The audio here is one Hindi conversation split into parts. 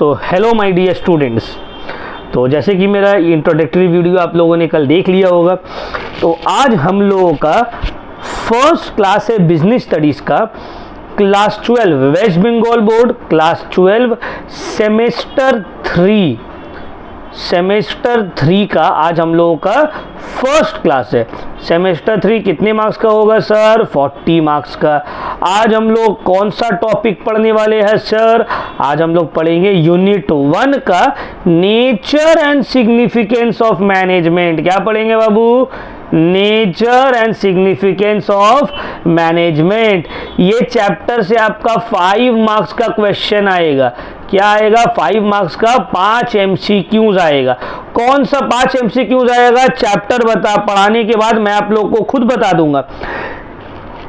So hello my dear students. तो जैसे कि मेरा इंट्रोडक्टरी वीडियो आप लोगों ने कल देख लिया होगा, तो आज हम लोगों का फर्स्ट क्लास है बिजनेस स्टडीज़ का, class 12 West Bengal board, class 12 semester 3 का आज हम लोगों का फर्स्ट क्लास है। सेमेस्टर 3 कितने मार्क्स का होगा सर? 40 मार्क्स का। आज हम लोग कौन सा टॉपिक पढ़ने वाले हैं सर? आज हम लोग पढ़ेंगे यूनिट 1 का nature and significance of management. क्या पढ़ेंगे बाबू? Nature and significance of management. ये चैप्टर से आपका 5 मार्क्स का क्वेश्चन आएगा। क्या आएगा? 5 मार्क्स का 5 MCQs आएगा। कौन सा 5 MCQs आएगा? चैप्टर पढ़ाने के बाद मैं आप लोगों को खुद बता दूंगा।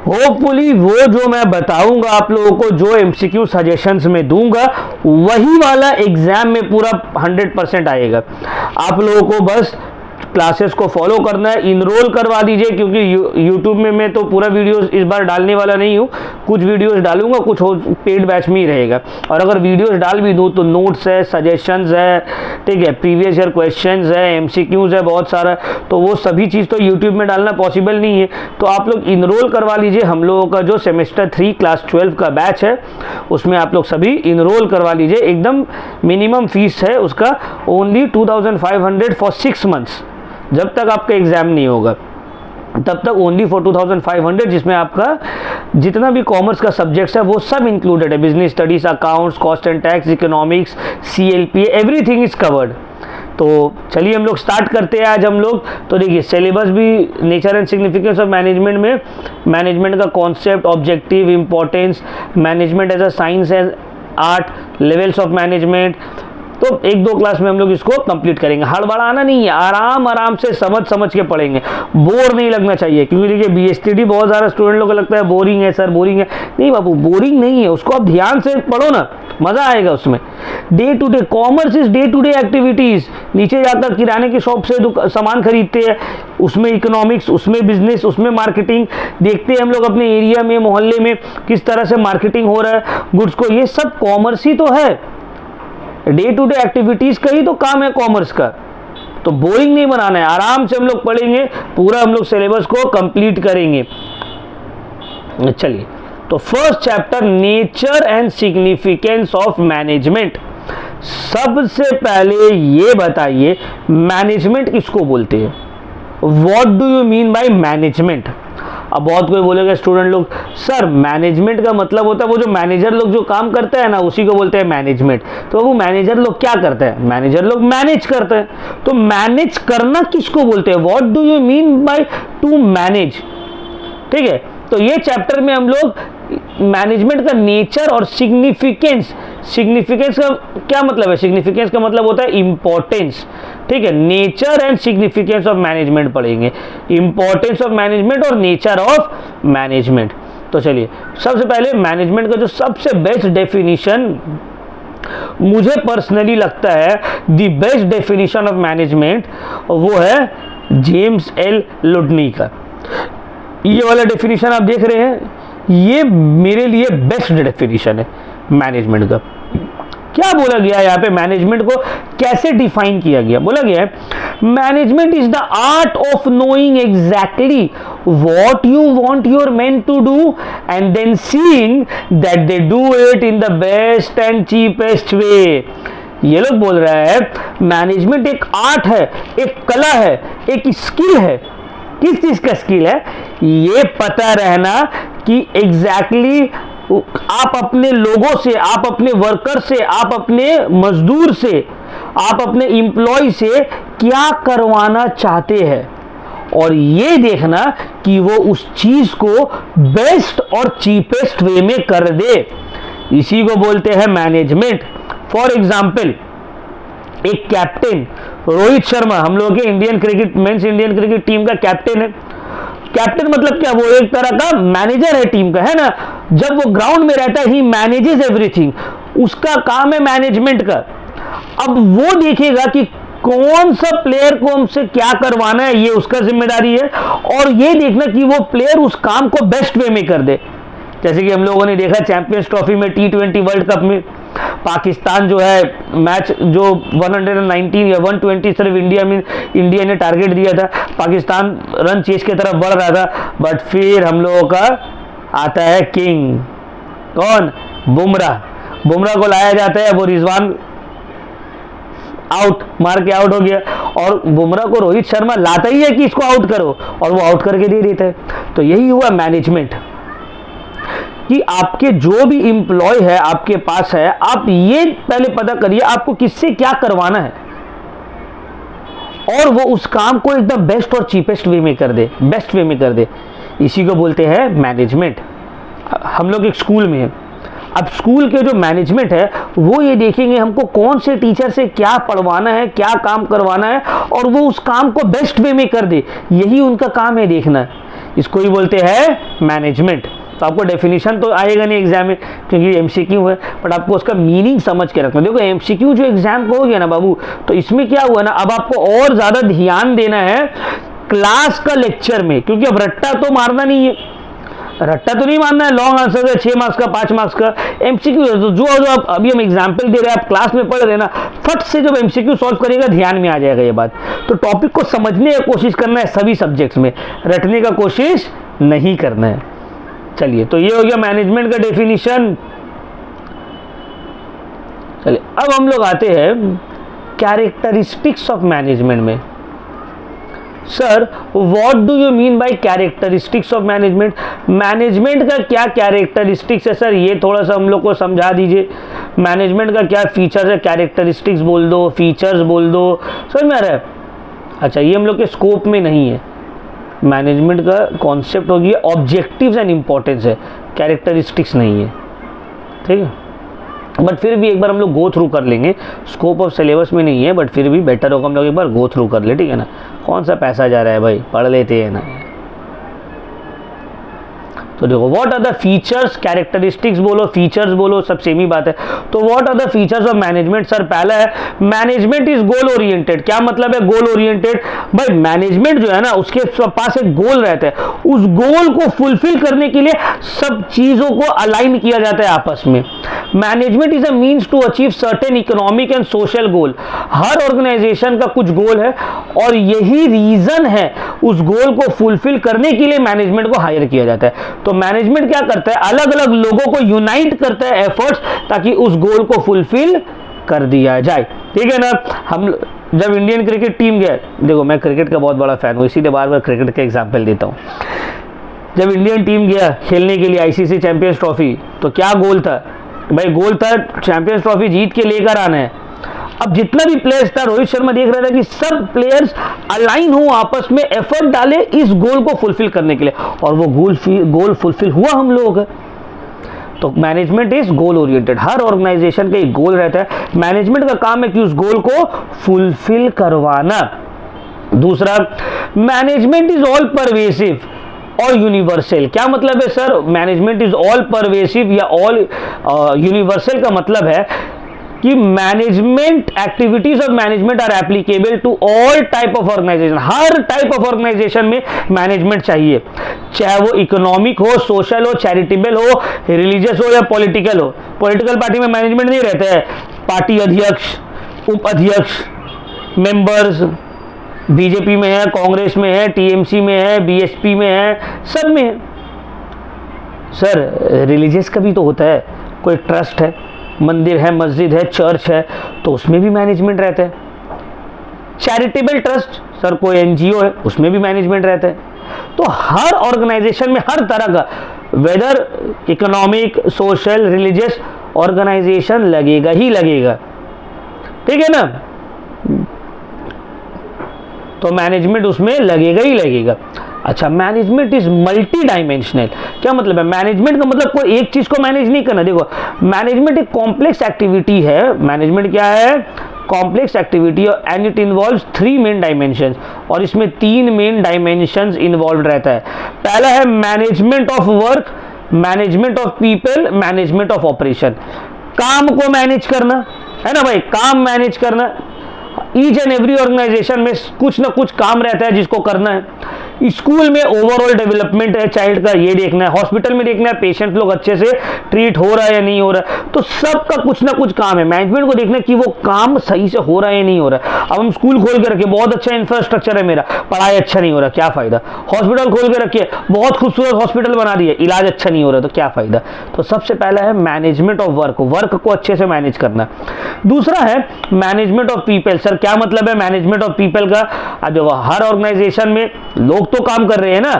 होपफुली वो जो मैं बताऊंगा आप लोगों को, जो MCQ सजेशंस में दूंगा, वही वाला एग्जाम में पूरा 100% आएगा। आप लोगों को बस क्लासेस को फॉलो करना है, इनरोल करवा दीजिए, क्योंकि यूट्यूब में मैं तो पूरा वीडियोस इस बार डालने वाला नहीं हूँ। कुछ वीडियोस डालूंगा, कुछ पेड बैच में ही रहेगा। और अगर वीडियोस डाल भी दूँ तो नोट्स है, सजेशंस है, ठीक है, प्रीवियस ईयर क्वेश्चंस है, MCQs है बहुत सारा, तो वो सभी चीज़ तो यूट्यूब में डालना पॉसिबल नहीं है। तो आप लोग इनरोल करवा लीजिए। हम लोगों का जो सेमेस्टर 3 क्लास 12 का बैच है, उसमें आप लोग सभी इनरोल करवा लीजिए। एकदम मिनिमम फीस है उसका, ओनली 2500 फॉर 6 मंथ्स। जब तक आपका एग्जाम नहीं होगा तब तक ओनली फॉर 2500, जिसमें आपका जितना भी कॉमर्स का सब्जेक्ट्स है वो सब इंक्लूडेड है। Business studies, accounts, cost and tax, economics, CLP, everything is covered. तो चलिए हम लोग स्टार्ट करते हैं आज हम लोग। तो देखिए सिलेबस भी nature and significance of management में मैनेजमेंट का concept, objective, importance, management as a science, as art, levels of management. तो 1-2 क्लास में हम लोग इसको कंप्लीट करेंगे। हड़बड़ाना नहीं है, आराम से समझ के पढ़ेंगे। बोर नहीं लगना चाहिए, क्योंकि देखिए BSTD बहुत सारा स्टूडेंट लोगों को लगता है बोरिंग है सर, बोरिंग है। नहीं बाबू, बोरिंग नहीं है, उसको आप ध्यान से पढ़ो ना, मज़ा आएगा उसमें। Day to day commerce is day to day activities. नीचे जाकर किराने की शॉप से सामान खरीदते हैं, उसमें इकोनॉमिक्स, उसमें बिजनेस, उसमें मार्केटिंग देखते हैं हम लोग। अपने एरिया में, मोहल्ले में किस तरह से मार्केटिंग हो रहा है गुड्स को, ये सब कॉमर्स ही तो है। डे टू डे एक्टिविटीज का ही तो काम है कॉमर्स का। तो बोरिंग नहीं बनाना है, आराम से हम लोग पढ़ेंगे, पूरा हम लोग सिलेबस को कंप्लीट करेंगे। चलिए, तो first chapter nature and significance of management. सबसे पहले ये बताइए मैनेजमेंट किसको बोलते हैं? What do you mean by management? अब बहुत कोई बोलेगा स्टूडेंट लोग, सर मैनेजमेंट का मतलब होता है वो जो मैनेजर लोग जो काम करते हैं ना, उसी को बोलते हैं मैनेजमेंट। तो वो मैनेजर लोग क्या करते हैं? मैनेजर लोग मैनेज करते हैं। तो मैनेज करना किसको बोलते हैं? What do you mean by two manage? ठीक है, तो ये चैप्टर में हम लोग मैनेजमेंट का नेचर और सिग्निफिकेंस का क्या मतलब है? सिग्निफिकेंस का मतलब होता है इंपॉर्टेंस। ठीक है, nature and significance of management पढ़ेंगे, इंपॉर्टेंस ऑफ मैनेजमेंट और नेचर ऑफ मैनेजमेंट। तो चलिए, सबसे पहले मैनेजमेंट का जो सबसे बेस्ट डेफिनेशन मुझे पर्सनली लगता है, the best definition of management, वो है जेम्स एल लुडनी का। ये वाला डेफिनेशन आप देख रहे हैं, ये मेरे लिए बेस्ट डेफिनेशन है मैनेजमेंट का। क्या बोला गया है यहाँ पे? मैनेजमेंट को कैसे डिफाइन किया गया? बोला गया है management is the art of knowing exactly what you want your man to do and then seeing that they do it in the best and cheapest way. ये लोग बोल रहा है मैनेजमेंट एक आर्ट है, एक कला है, एक स्किल है। किस चीज का स्किल है? ये पता रहना कि एग्जैक्टली आप अपने लोगों से, आप अपने वर्कर से, आप अपने मजदूर से, आप अपने एम्प्लॉय से क्या करवाना चाहते हैं, और ये देखना कि वो उस चीज को बेस्ट और चीपेस्ट वे में कर दे। इसी को बोलते हैं मैनेजमेंट। फॉर एग्जाम्पल, एक कैप्टन रोहित शर्मा, हम लोगों के मेंस इंडियन क्रिकेट टीम का कैप्टन है। कैप्टन मतलब क्या? वो एक तरह का मैनेजर है टीम का, है ना। जब वो ग्राउंड में रहता है, ही मैनेजेस एवरीथिंग, उसका काम है मैनेजमेंट का। अब वो देखेगा कि कौन सा प्लेयर को हमसे क्या करवाना है, ये उसका जिम्मेदारी है, और ये देखना कि वो प्लेयर उस काम को बेस्ट वे में कर दे। जैसे कि हम लोगों ने देखा चैंपियंस ट्रॉफी में, T20 वर्ल्ड कप में पाकिस्तान जो है मैच जो 119 या 120 सिर्फ इंडिया ने टारगेट दिया था, पाकिस्तान रन चेज की तरफ बढ़ रहा था, बट फिर हम लोगों का आता है किंग, कौन? बुमराह को लाया जाता है, वो रिजवान आउट मार के आउट हो गया, और बुमराह को रोहित शर्मा लाता ही है कि इसको आउट करो, और वो आउट करके दे देता है। तो यही हुआ मैनेजमेंट, कि आपके जो भी एम्प्लॉय है आपके पास है, आप ये पहले पता करिए आपको किससे क्या करवाना है, और वो उस काम को एकदम बेस्ट और चीपेस्ट वे में कर दे, बेस्ट वे में कर दे। इसी को बोलते हैं मैनेजमेंट। हम लोग एक स्कूल में हैं, अब स्कूल के जो मैनेजमेंट है वो ये देखेंगे हमको कौन से टीचर से क्या पढ़वाना है, क्या काम करवाना है, और वो उस काम को बेस्ट वे में कर दे, यही उनका काम है देखना। इसको ही बोलते हैं मैनेजमेंट। तो आपको डेफिनेशन तो आएगा नहीं एग्जाम में क्योंकि एमसीक्यू है, बट आपको उसका मीनिंग समझ के रखना। देखो एमसीक्यू जो एग्जाम को हो गया ना बाबू, तो इसमें क्या हुआ ना, अब आपको और ज़्यादा ध्यान देना है क्लास का लेक्चर में, क्योंकि अब रट्टा तो मारना नहीं है, रट्टा तो नहीं मानना है। लॉन्ग आंसर है 6 मार्क्स का, 5 मार्क्स का, एमसीक्यू है। तो जो आप अभी हम एग्जाम्पल दे रहे हैं, आप क्लास में पढ़ रहे हैं ना, फट से जब एमसीक्यू सॉल्व करेगा ध्यान में आ जाएगा ये बात। तो टॉपिक को समझने का कोशिश करना है सभी सब्जेक्ट्स में, रटने का कोशिश नहीं करना है। चलिए, तो ये हो गया मैनेजमेंट का डेफिनेशन। चलिए, अब हम लोग आते हैं कैरेक्टरिस्टिक्स ऑफ मैनेजमेंट में। Sir, what do you mean by characteristics of management? Management का क्या कैरेक्टरिस्टिक्स है सर, ये थोड़ा सा हम लोग को समझा दीजिए। मैनेजमेंट का क्या फीचर्स है? कैरेक्टरिस्टिक्स बोल दो, फीचर्स बोल दो, समझ में आ रहा है? अच्छा, ये हम लोग के स्कोप में नहीं है। मैनेजमेंट का कॉन्सेप्ट हो गया ऑब्जेक्टिव्स एंड इंपॉर्टेंस है, कैरेक्टरिस्टिक्स नहीं है, ठीक है। बट फिर भी एक बार हम लोग गो थ्रू कर लेंगे, स्कोप ऑफ सिलेबस में नहीं है, बट फिर भी बेटर होगा हम लोग एक बार गो थ्रू कर ले, ठीक है ना। कौन सा पैसा जा रहा है भाई, पढ़ लेते हैं ना। तो देखो, what are the features, characteristics बोलो, फीचर्स बोलो, सब सेम ही बात है। तो what are the features of management? Sir, पहला है मैनेजमेंट इज गोल ओरिएंटेड। क्या मतलब है गोल ओरिएंटेड? भाई मैनेजमेंट जो है ना, उसके पास एक गोल रहता है, उस गोल को फुलफिल करने के लिए सब चीजों को अलाइन किया जाता है आपस में। Management is a means to achieve certain economic and social goal. हर ऑर्गेनाइजेशन का कुछ गोल है, और यही रीजन है उस गोल को फुलफिल करने के लिए मैनेजमेंट को हायर किया जाता है। तो मैनेजमेंट क्या करता है, अलग अलग लोगों को यूनाइट करता है एफर्ट्स, ताकि उस गोल को फुलफिल कर दिया जाए, ठीक है ना। हम जब इंडियन क्रिकेट टीम गया, देखो मैं क्रिकेट का बहुत बड़ा फैन हूँ, इसीलिए बार बार क्रिकेट का एग्जाम्पल देता हूँ। जब इंडियन टीम गया खेलने के लिए आईसीसी चैंपियंस ट्रॉफी, तो क्या गोल था भाई? गोल था चैंपियंस ट्रॉफी जीत के लेकर आना है। अब जितना भी प्लेयर्स था, रोहित शर्मा देख रहा था कि सब प्लेयर्स अलाइन हो, आपस में एफर्ट डाले इस गोल को फुलफिल करने के लिए, और वो गोल फुलफिल हुआ हम लोगों का। तो मैनेजमेंट इज गोल ओरिएंटेड। हर ऑर्गेनाइजेशन का एक गोल रहता है, मैनेजमेंट का काम है कि उस गोल को फुलफिल करवाना। दूसरा, मैनेजमेंट इज ऑल परवेसिव और यूनिवर्सल। क्या मतलब है sir? Management is all pervasive या ऑल यूनिवर्सल का मतलब है कि management activities of management are applicable to all type of organisation. हर टाइप ऑफ ऑर्गेनाइजेशन में मैनेजमेंट चाहिए, चाहे वो इकोनॉमिक हो, सोशल हो, चैरिटेबल हो, रिलीजियस हो या पॉलिटिकल हो। पॉलिटिकल पार्टी में मैनेजमेंट नहीं रहता है, पार्टी अध्यक्ष, उप अध्यक्ष, मेंबर्स बीजेपी में है, कांग्रेस में है, टीएमसी में है, बीएसपी में है, सब में है। सर, रिलीजियस का भी तो होता है, कोई ट्रस्ट है, मंदिर है, मस्जिद है, चर्च है, तो उसमें भी मैनेजमेंट रहता है। चैरिटेबल ट्रस्ट, सर कोई एनजीओ है, उसमें भी मैनेजमेंट रहता है। तो हर ऑर्गेनाइजेशन में हर तरह का, whether economic, social, religious organisation लगेगा ही लगेगा, ठीक है ना। तो मैनेजमेंट उसमें लगेगा ही लगेगा। अच्छा, मैनेजमेंट इज मल्टी डायमेंशनल। क्या मतलब है? मैनेजमेंट का मतलब कोई एक चीज को मैनेज नहीं करना। देखो, मैनेजमेंट एक कॉम्प्लेक्स एक्टिविटी है। मैनेजमेंट क्या है? Complex activity, and it involves 3 main dimensions, और इसमें 3 मेन डायमेंशंस इन्वॉल्व रहता है। पहला है management of work, management of people, management of operation. काम को मैनेज करना है ना भाई, काम मैनेज करना। ईच एंड एवरी ऑर्गेनाइजेशन में कुछ ना कुछ काम रहता है जिसको करना है। स्कूल में ओवरऑल डेवलपमेंट है चाइल्ड का ये देखना है, हॉस्पिटल में देखना है पेशेंट लोग अच्छे से ट्रीट हो रहा है या नहीं हो रहा है। तो सबका कुछ ना कुछ काम है, मैनेजमेंट को देखना है कि वो काम सही से हो रहा है या नहीं हो रहा है। अब हम स्कूल खोल के रखे, बहुत अच्छा इंफ्रास्ट्रक्चर है मेरा, पढ़ाई अच्छा नहीं हो रहा, क्या फायदा। हॉस्पिटल खोल के रखिए, बहुत खूबसूरत हॉस्पिटल बना दिए, इलाज अच्छा नहीं हो रहा, तो क्या फायदा। तो सबसे पहला है मैनेजमेंट ऑफ वर्क, वर्क को अच्छे से मैनेज करना। दूसरा है मैनेजमेंट ऑफ पीपल। सर क्या मतलब है मैनेजमेंट ऑफ पीपल का? अब देखो हर ऑर्गेनाइजेशन में लोग तो काम कर रहे हैं ना,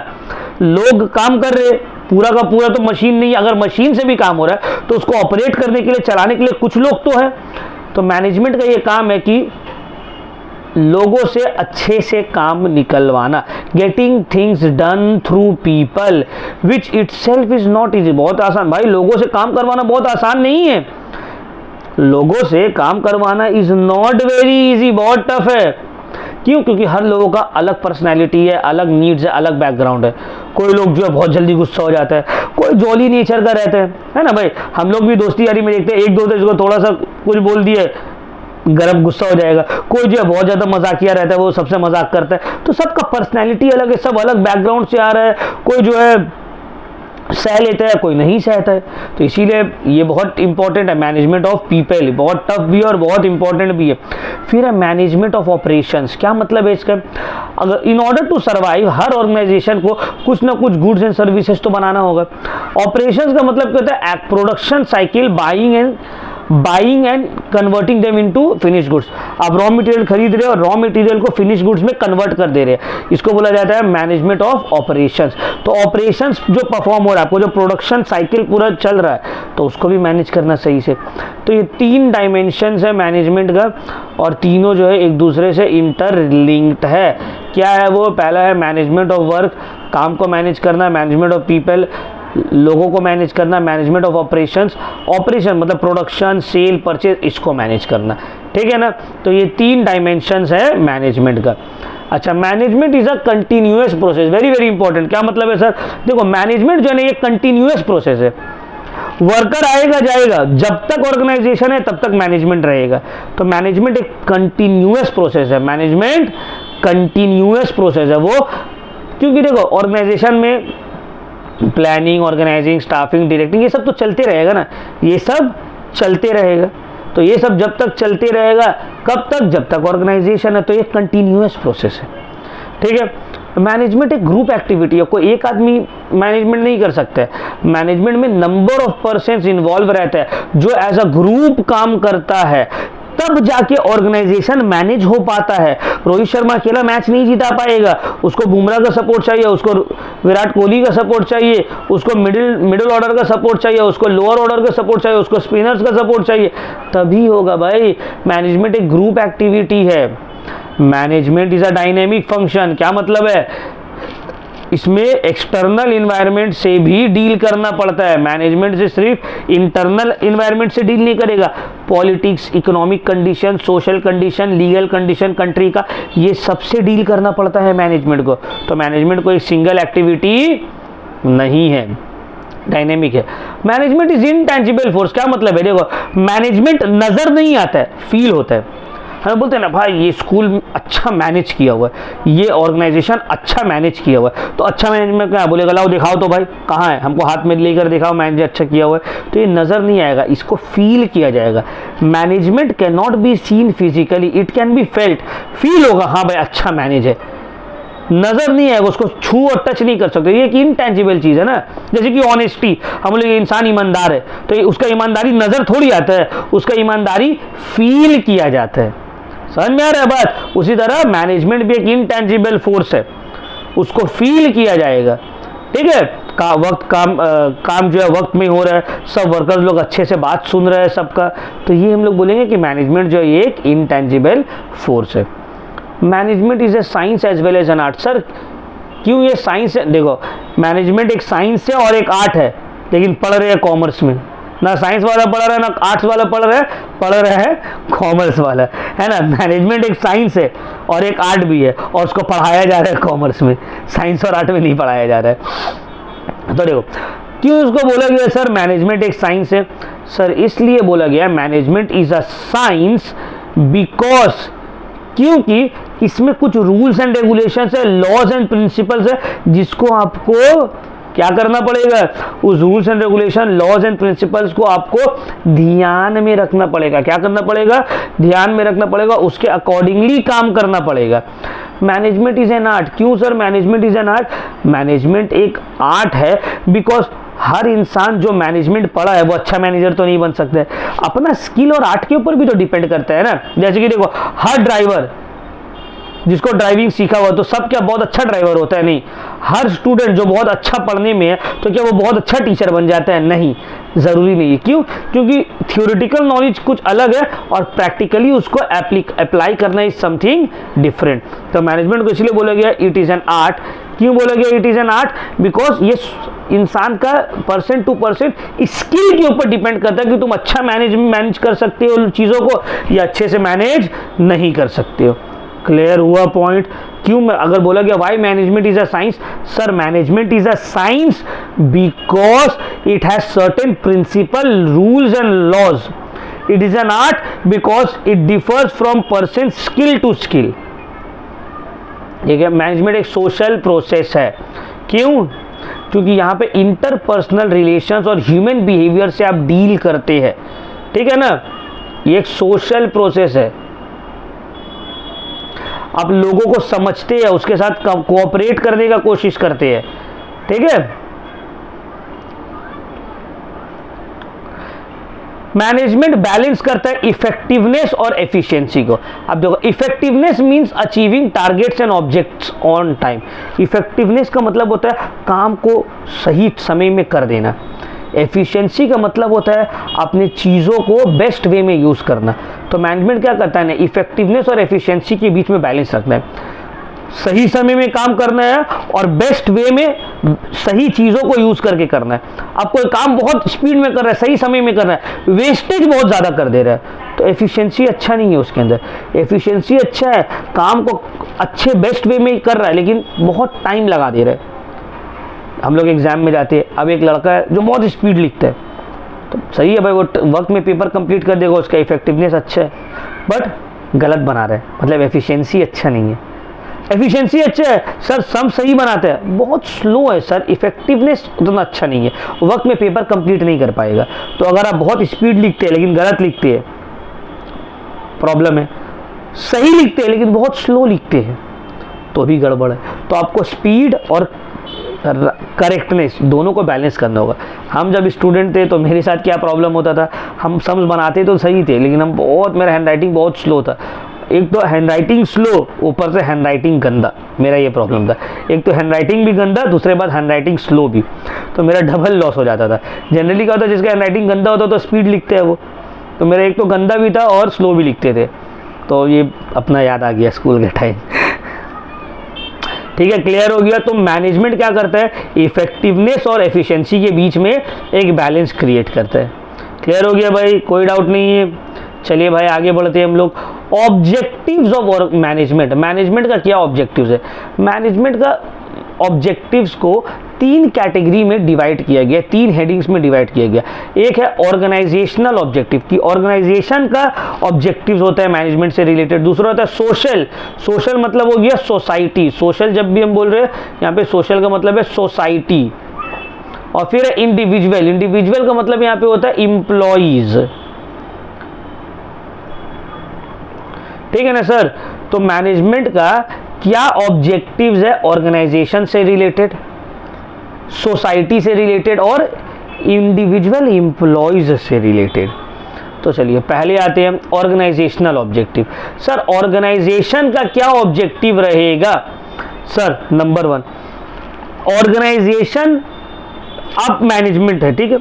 लोग काम कर रहे हैं, पूरा का पूरा तो मशीन नहीं। अगर मशीन से भी काम हो रहा है तो उसको ऑपरेट करने के लिए, चलाने के लिए कुछ लोग तो है। तो मैनेजमेंट का ये काम है कि लोगों से अच्छे से काम निकलवाना, getting things done through people which itself is not easy. बहुत आसान भाई, लोगों से काम करवाना बहुत आसान नहीं है। लोगों से काम करवाना इज नॉट वेरी इजी, बहुत टफ है। क्यों? क्योंकि हर लोगों का अलग पर्सनैलिटी है, अलग नीड्स है, अलग बैकग्राउंड है। कोई लोग जो है बहुत जल्दी गुस्सा हो जाता है, कोई जॉली नेचर का रहता है ना भाई। हम लोग भी दोस्ती यारी में देखते हैं, एक दोस्त जिसको थोड़ा सा कुछ बोल दिए गरम गुस्सा हो जाएगा। कोई जो है बहुत ज़्यादा मजाकिया रहता है, वो सबसे मजाक करता है। तो सबका पर्सनैलिटी अलग है, सब अलग बैकग्राउंड से आ रहा है। कोई जो है सह लेता है, कोई नहीं सहता है। तो इसीलिए ये बहुत इंपॉर्टेंट है मैनेजमेंट ऑफ पीपल, बहुत टफ भी है और बहुत इंपॉर्टेंट भी है। फिर है मैनेजमेंट ऑफ ऑपरेशंस। क्या मतलब है इसका? अगर इन ऑर्डर टू सर्वाइव, हर ऑर्गेनाइजेशन को कुछ ना कुछ गुड्स एंड सर्विसेज तो बनाना होगा। ऑपरेशंस का मतलब क्या होता है? Production cycle, buying and converting them into finish goods. आप रॉ मटेरियल खरीद रहे हो और रॉ मटेरियल को फिनिश गुड्स में कन्वर्ट कर दे रहे हैं, इसको बोला जाता है मैनेजमेंट ऑफ ऑपरेशंस। तो ऑपरेशंस जो परफॉर्म हो रहा है, आपको जो प्रोडक्शन साइकिल पूरा चल रहा है, तो उसको भी मैनेज करना सही से। तो ये 3 डायमेंशंस है मैनेजमेंट का, और तीनों जो है एक दूसरे से इंटरलिंक्ड है। क्या है वो? पहला है मैनेजमेंट ऑफ वर्क, काम को मैनेज करना, मैनेजमेंट ऑफ पीपल, लोगों को मैनेज करना, मैनेजमेंट ऑफ ऑपरेशंस, ऑपरेशन मतलब प्रोडक्शन, सेल, परचेज, इसको मैनेज करना। ठीक है ना? तो ये 3 डायमेंशंस है मैनेजमेंट का। अच्छा, management is a continuous process, very very important. क्या मतलब है सर? देखो मैनेजमेंट जो है ना, ये कंटिन्यूअस प्रोसेस है। वर्कर आएगा जाएगा, जब तक ऑर्गेनाइजेशन है तब तक मैनेजमेंट रहेगा। तो मैनेजमेंट एक कंटिन्यूअस प्रोसेस है, मैनेजमेंट कंटिन्यूअस प्रोसेस है वो। क्योंकि देखो ऑर्गेनाइजेशन में प्लानिंग, ऑर्गेनाइजिंग, स्टाफिंग, डायरेक्टिंग, ये सब तो चलते रहेगा ना, ये सब चलते रहेगा। तो ये सब जब तक चलते रहेगा, कब तक? जब तक ऑर्गेनाइजेशन है। तो ये कंटिन्यूअस प्रोसेस है। ठीक है? मैनेजमेंट एक ग्रुप एक्टिविटी है, कोई एक आदमी मैनेजमेंट नहीं कर सकता है। मैनेजमेंट में नंबर ऑफ पर्सन्स इन्वॉल्व रहता है, जो एज अ ग्रुप काम करता है, तब जाके ऑर्गेनाइजेशन मैनेज हो पाता है। रोहित शर्मा अकेला मैच नहीं जीता पाएगा, उसको बुमराह का सपोर्ट चाहिए, उसको विराट कोहली का सपोर्ट चाहिए, उसको मिडिल ऑर्डर का सपोर्ट चाहिए, उसको लोअर ऑर्डर का सपोर्ट चाहिए, उसको स्पिनर्स का सपोर्ट चाहिए, तभी होगा भाई। मैनेजमेंट एक ग्रुप एक्टिविटी है। Management is a dynamic function. क्या मतलब है? इसमें एक्सटर्नल इन्वायरमेंट से भी डील करना पड़ता है। मैनेजमेंट से सिर्फ इंटरनल इन्वायरमेंट से डील नहीं करेगा, politics, economic condition, social condition, legal condition country का, ये सबसे डील करना पड़ता है मैनेजमेंट को। तो मैनेजमेंट को एक सिंगल एक्टिविटी नहीं है, डायनेमिक है। Management is intangible force. क्या मतलब है? देखो मैनेजमेंट नजर नहीं आता है, फील होता है। हम बोलते हैं ना भाई ये स्कूल अच्छा मैनेज किया हुआ है, ये ऑर्गेनाइजेशन अच्छा मैनेज किया हुआ है। तो अच्छा मैनेजमेंट क्या बोलेगा? लाओ दिखाओ तो भाई, कहाँ है? हमको हाथ में लेकर दिखाओ मैनेज अच्छा किया हुआ है। तो ये नज़र नहीं आएगा, इसको फील किया जाएगा। Management can not be seen physically, it can be felt. Feel होगा हाँ भाई अच्छा मैनेज है, नजर नहीं आएगा, उसको छू और टच नहीं कर सकते। ये एक इनटैंजिबल चीज है ना। जैसे कि ऑनेस्टी, हम लोग इंसान ईमानदार है, तो उसका ईमानदारी नजर थोड़ी आता है, उसका ईमानदारी फील किया जाता है। समझ में आ रहा है बात? उसी तरह मैनेजमेंट भी एक इनटैंजिबल फोर्स है, उसको फील किया जाएगा। ठीक है? काम जो है वक्त में हो रहा है, सब वर्कर्स लोग अच्छे से बात सुन रहे हैं सबका, तो ये हम लोग बोलेंगे कि मैनेजमेंट जो है ये एक इनटैंजिबल फोर्स है। Management is a science as well as an art. Sir क्यों ये साइंस है? देखो मैनेजमेंट एक साइंस है और एक आर्ट है, लेकिन पढ़ रहे हैं कॉमर्स में। ना साइंस वाला पढ़ रहा है ना आर्ट्स वाला पढ़ रहा है कॉमर्स वाला, है ना। मैनेजमेंट एक साइंस है और एक आर्ट भी है, और उसको पढ़ाया जा रहा है कॉमर्स में, साइंस और आर्ट में नहीं पढ़ाया जा रहा है। तो देखो क्यों उसको बोला गया सर मैनेजमेंट एक साइंस है? सर इसलिए बोला गया management is a science because, क्योंकि इसमें कुछ रूल्स एंड रेगुलेशंस है, लॉज एंड प्रिंसिपल्स है, जिसको आपको क्या करना पड़ेगा, उस rules and regulation, laws and principles को आपको ध्यान में रखना पड़ेगा। क्या करना पड़ेगा, ध्यान में रखना पड़ेगा, उसके अकॉर्डिंगली काम करना पड़ेगा। Management is an art. क्यों sir management is an art? Management एक आर्ट है बिकॉज हर इंसान जो मैनेजमेंट पढ़ा है वो अच्छा मैनेजर तो नहीं बन सकता है। अपना स्किल और आर्ट के ऊपर भी तो डिपेंड करता है ना। जैसे कि देखो, हर ड्राइवर जिसको ड्राइविंग सीखा हुआ तो सब क्या बहुत अच्छा ड्राइवर होता है? नहीं। हर स्टूडेंट जो बहुत अच्छा पढ़ने में है तो क्या वो बहुत अच्छा टीचर बन जाता है? नहीं, ज़रूरी नहीं है। क्यों? क्योंकि थियोरिटिकल नॉलेज कुछ अलग है और प्रैक्टिकली उसको अप्लाई करना इज समथिंग डिफरेंट। तो मैनेजमेंट को इसलिए बोला गया इट इज़ एन आर्ट। क्यों बोला गया it is an art? Because ये इंसान का पर्सन टू पर्सन स्किल के ऊपर डिपेंड करता है कि तुम अच्छा मैनेज कर सकते हो चीज़ों को या अच्छे से मैनेज नहीं कर सकते हो। क्लियर हुआ पॉइंट? क्यों अगर बोला गया why management is a science? Sir management is a science because it has certain principle, rules and laws. It is an art because it differs from person skill to skill. ठीक है, मैनेजमेंट एक सोशल प्रोसेस है। क्यों? क्योंकि यहाँ पे इंटरपर्सनल रिलेशंस और ह्यूमन बिहेवियर से आप डील करते हैं। ठीक है ना, ये एक सोशल प्रोसेस है। आप लोगों को समझते हैं, उसके साथ कोऑपरेट करने का कोशिश करते हैं। ठीक है, मैनेजमेंट बैलेंस करता है इफेक्टिवनेस और एफिशिएंसी को। अब देखो, effectiveness means achieving targets and objects on time. Effectiveness का मतलब होता है काम को सही समय में कर देना। एफिशिएंसी का मतलब होता है अपनी चीज़ों को बेस्ट वे में यूज़ करना। तो मैनेजमेंट क्या करता है ना, इफेक्टिवनेस और एफिशिएंसी के बीच में बैलेंस रखना है। सही समय में काम करना है और बेस्ट वे में सही चीज़ों को यूज़ करके करना है। आप कोई काम बहुत स्पीड में कर रहा है, सही समय में कर रहा है, वेस्टेज बहुत ज़्यादा कर दे रहा है, तो एफिशिएंसी अच्छा नहीं है उसके अंदर। एफिशिएंसी अच्छा है, काम को अच्छे बेस्ट वे में कर रहा है लेकिन बहुत टाइम लगा दे रहा है। हम लोग एग्जाम में जाते हैं, अब एक लड़का है जो बहुत स्पीड लिखता है, तो सही है भाई, वो वक्त में पेपर कंप्लीट कर देगा, उसका इफेक्टिवनेस अच्छा है, बट गलत बना रहा है, मतलब एफिशिएंसी अच्छा नहीं है। एफिशिएंसी अच्छा है सर, सम सही बनाते हैं, बहुत स्लो है सर, इफेक्टिवनेस उतना अच्छा नहीं है, वक्त में पेपर कंप्लीट नहीं कर पाएगा। तो अगर आप बहुत स्पीड लिखते हैं लेकिन गलत लिखते हैं, प्रॉब्लम है। सही लिखते हैं लेकिन बहुत स्लो लिखते हैं, तो भी गड़बड़ है। तो आपको स्पीड और करेक्टनेस दोनों को बैलेंस करना होगा। हम जब स्टूडेंट थे तो मेरे साथ क्या प्रॉब्लम होता था, हम सम्स बनाते तो सही थे लेकिन मेरा हैंड राइटिंग बहुत स्लो था। एक तो हैंड राइटिंग स्लो, ऊपर से हैंड राइटिंग गंदा, मेरा ये प्रॉब्लम था। एक तो हैंड राइटिंग भी गंदा, दूसरे बात हैंड राइटिंग स्लो भी, तो मेरा डबल लॉस हो जाता था। जनरली क्या होता है, जिसका हैंड राइटिंग गंदा होता तो स्पीड लिखते हैं वो, तो मेरा एक तो गंदा भी था और स्लो भी लिखते थे। तो ये अपना याद आ गया स्कूल के टाइम। ठीक है, क्लियर हो गया। तो मैनेजमेंट क्या करता है, इफेक्टिवनेस और एफिशिएंसी के बीच में एक बैलेंस क्रिएट करता है। क्लियर हो गया भाई, कोई डाउट नहीं है। चलिए भाई आगे बढ़ते हैं हम लोग। Objectives of management. मैनेजमेंट का क्या ऑब्जेक्टिव्स है? मैनेजमेंट का ऑब्जेक्टिव्स को 3 कैटेगरी में डिवाइड किया गया, 3 हेडिंग्स में डिवाइड किया गया। एक है ऑर्गेनाइजेशनल ऑब्जेक्टिव, कि ऑर्गेनाइजेशन का ऑब्जेक्टिव्स होता है मैनेजमेंट से रिलेटेड। दूसरा होता है सोशल। सोशल मतलब हो गया सोसाइटी। सोशल जब भी हम बोल रहे हैं यहाँ पे सोशल का मतलब है सोसाइटी। और फिर है इंडिविजुअल। इंडिविजुअल का मतलब यहाँ पे होता है इम्प्लॉइज। ठीक है ना सर? तो मैनेजमेंट का क्या ऑब्जेक्टिव्स है? ऑर्गेनाइजेशन से रिलेटेड, सोसाइटी से रिलेटेड और इंडिविजुअल एम्प्लॉयज से रिलेटेड। तो चलिए पहले आते हैं ऑर्गेनाइजेशनल ऑब्जेक्टिव। सर ऑर्गेनाइजेशन का क्या ऑब्जेक्टिव रहेगा? Sir number 1, organisation up management है। ठीक है,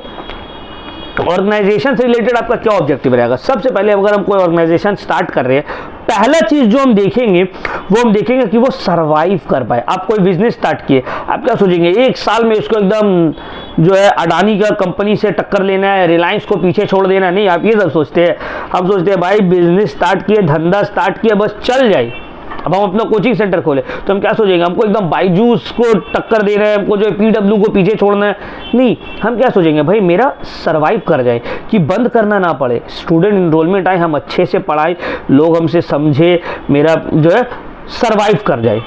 ऑर्गेनाइजेशन से रिलेटेड आपका क्या ऑब्जेक्टिव रहेगा? सबसे पहले अगर हम कोई ऑर्गेनाइजेशन स्टार्ट कर रहे हैं, पहला चीज जो हम देखेंगे वो हम देखेंगे कि वो सरवाइव कर पाए। आप कोई बिजनेस स्टार्ट किए, आप क्या सोचेंगे 1 साल में इसको एकदम जो है अडानी का कंपनी से टक्कर लेना है, रिलायंस को पीछे छोड़ देना? नहीं, आप ये सब सोचते हैं। हम सोचते हैं भाई बिजनेस स्टार्ट किए, धंधा स्टार्ट किया, बस चल जाए। अब हम अपना कोचिंग सेंटर खोले तो हम क्या सोचेंगे, हमको एकदम बायजूस को टक्कर देना है, हमको जो है PW को पीछे छोड़ना है? नहीं, हम क्या सोचेंगे भाई मेरा सरवाइव कर जाए, कि बंद करना ना पड़े, स्टूडेंट इनरोलमेंट आए, हम अच्छे से पढ़ाए, लोग हमसे समझे, मेरा जो है सरवाइव कर जाए।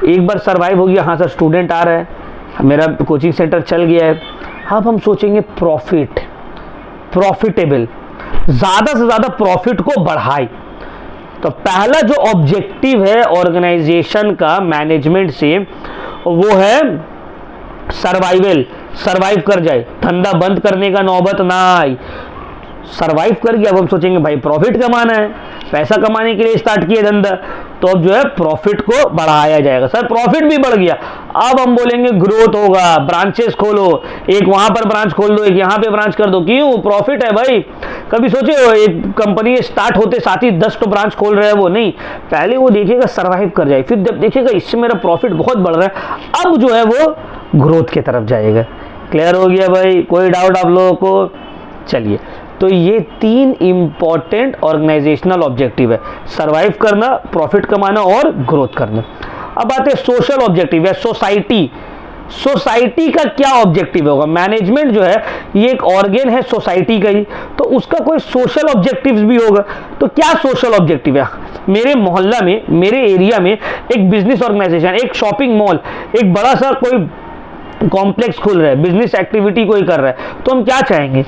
एक बार सरवाइव हो गया, हाँ सर स्टूडेंट आ रहा है, मेरा कोचिंग सेंटर चल गया है, अब हम सोचेंगे प्रॉफिटेबल, ज़्यादा से ज़्यादा प्रॉफिट को बढ़ाए। तो पहला जो ऑब्जेक्टिव है ऑर्गेनाइजेशन का मैनेजमेंट से वो है सर्वाइव कर जाए, धंधा बंद करने का नौबत ना आए, सर्वाइव कर गया। अब हम सोचेंगे भाई प्रॉफिट कमाना है, पैसा कमाने के लिए स्टार्ट किया धंधा, तो अब जो है प्रॉफिट को बढ़ाया जाएगा। सर प्रॉफिट भी बढ़ गया, अब हम बोलेंगे ग्रोथ होगा, ब्रांचेस खोलो, एक वहां पर ब्रांच खोल दो, एक यहाँ पे ब्रांच कर दो। क्यों? प्रॉफिट है भाई। कभी सोचे हो एक कंपनी स्टार्ट होते साथ ही 10 तो ब्रांच खोल रहे हैं? वो नहीं, पहले वो देखिएगा सर्वाइव कर जाए, फिर जब देखिएगा इससे मेरा प्रॉफिट बहुत बढ़ रहा है, अब जो है वो ग्रोथ की तरफ जाएगा। क्लियर हो गया भाई? कोई डाउट आप लोगों को? चलिए, तो ये 3 इंपॉर्टेंट ऑर्गेनाइजेशनल ऑब्जेक्टिव है, सरवाइव करना, प्रॉफिट कमाना और ग्रोथ करना। अब आते हैं सोशल ऑब्जेक्टिव है, सोसाइटी का क्या ऑब्जेक्टिव होगा? मैनेजमेंट जो है ये एक ऑर्गन है सोसाइटी का ही, तो उसका कोई सोशल ऑब्जेक्टिव्स भी होगा। तो क्या सोशल ऑब्जेक्टिव है? मेरे मोहल्ला में, मेरे एरिया में एक बिजनेस ऑर्गेनाइजेशन, एक शॉपिंग मॉल, एक बड़ा सा कोई कॉम्प्लेक्स खुल रहा है, बिजनेस एक्टिविटी कोई कर रहा है, तो हम क्या चाहेंगे?